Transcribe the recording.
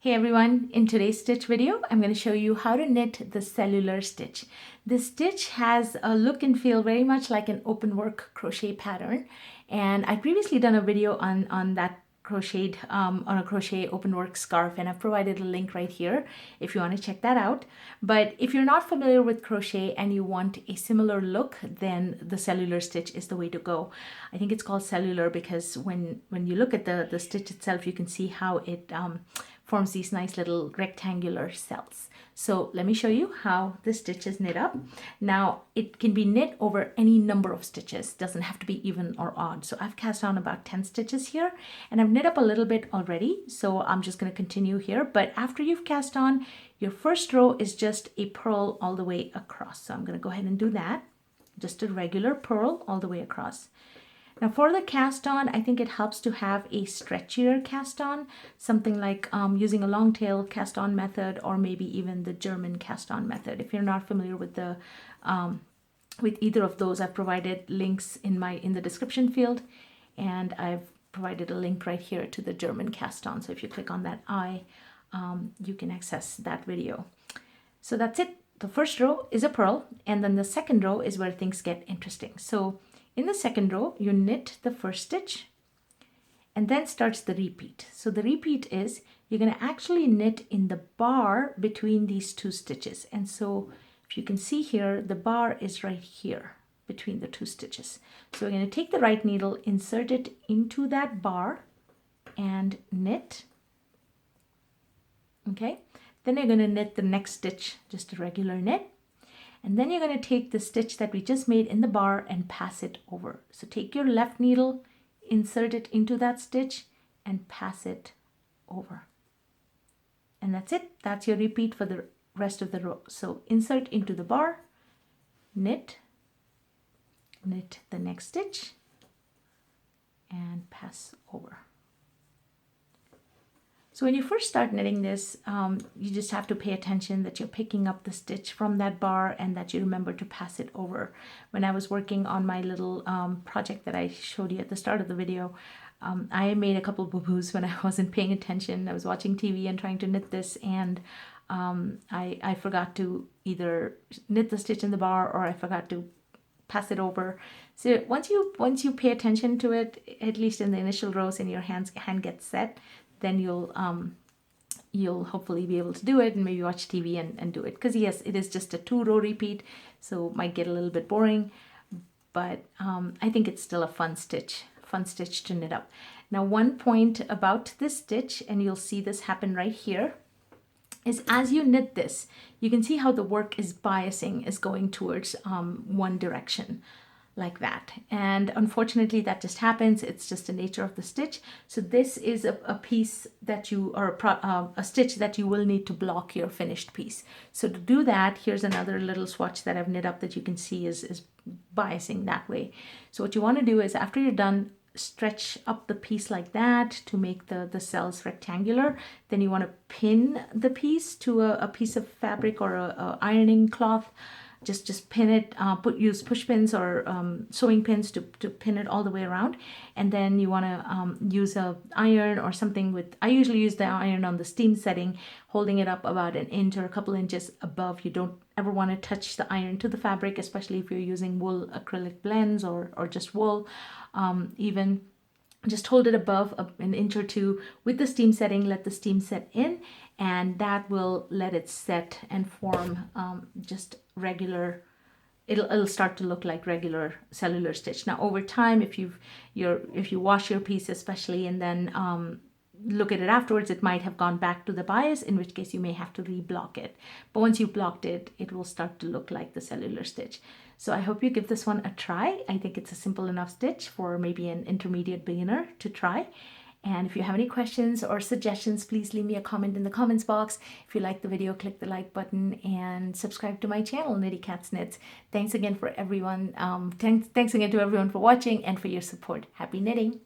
Hey everyone, in today's stitch video, I'm going to show you how to knit the cellular stitch. This stitch has a look and feel very much like an open work crochet pattern. And I previously done a video on that crocheted, on a crochet open work scarf, and I've provided a link right here if you want to check that out. But if you're not familiar with crochet and you want a similar look, then the cellular stitch is the way to go. I think it's called cellular because when you look at the stitch itself, you can see how it forms these nice little rectangular cells. So let me show you how this stitch is knit up. Now it can be knit over any number of stitches, doesn't have to be even or odd. So I've cast on about 10 stitches here and I've knit up a little bit already. So I'm just going to continue here. But after you've cast on, your first row is just a purl all the way across. So I'm going to go ahead and do that. Just a regular purl all the way across. Now for the cast on, I think it helps to have a stretchier cast on, something like using a long tail cast on method, or maybe even the German cast on method. If you're not familiar with the with either of those, I've provided links in the description field, and I've provided a link right here to the German cast on. So if you click on that eye, you can access that video. So that's it. The first row is a purl, and then the second row is where things get interesting. So in the second row, you knit the first stitch and then starts the repeat. So the repeat is you're going to actually knit in the bar between these two stitches. And so if you can see here, the bar is right here between the two stitches. So we're going to take the right needle, insert it into that bar and knit. Okay. Then you're going to knit the next stitch, just a regular knit. And then you're going to take the stitch that we just made in the bar and pass it over. So take your left needle, insert it into that stitch and pass it over. And that's it. That's your repeat for the rest of the row. So insert into the bar, knit, knit the next stitch and pass over. So when you first start knitting this, you just have to pay attention that you're picking up the stitch from that bar and that you remember to pass it over. When I was working on my little project that I showed you at the start of the video, I made a couple boo-boos when I wasn't paying attention. I was watching TV and trying to knit this, and I forgot to either knit the stitch in the bar or I forgot to pass it over. So once you pay attention to it, at least in the initial rows, and your hand gets set, then you'll hopefully be able to do it and maybe watch TV and do it. Because yes, it is just a 2-row repeat, so it might get a little bit boring, but I think it's still a fun stitch to knit up. Now one point about this stitch, and you'll see this happen right here, is as you knit this, you can see how the work is going towards one direction, like that. And unfortunately that just happens. It's just the nature of the stitch. So this is a piece that a stitch that you will need to block your finished piece. So to do that, here's another little swatch that I've knit up that you can see is biasing that way. So what you want to do is, after you're done, stretch up the piece like that to make the cells rectangular. Then you want to pin the piece to a piece of fabric or a ironing cloth. Just pin it, use push pins or sewing pins to pin it all the way around. And then you want to use a iron or something I usually use the iron on the steam setting, holding it up about an inch or a couple inches above. You don't ever want to touch the iron to the fabric, especially if you're using wool acrylic blends or just wool. Even just hold it above an inch or two with the steam setting, let the steam set in, and that will let it set and form just regular. It'll start to look like regular cellular stitch. Now over time, if you wash your piece especially and then look at it afterwards, it might have gone back to the bias, in which case you may have to reblock it. But once you've blocked it, it will start to look like the cellular stitch. So I hope you give this one a try. I think it's a simple enough stitch for maybe an intermediate beginner to try. And if you have any questions or suggestions, please leave me a comment in the comments box. If you like the video, click the like button and subscribe to my channel, Knittycat's Knits. Thanks again for everyone. Thanks again to everyone for watching and for your support. Happy knitting!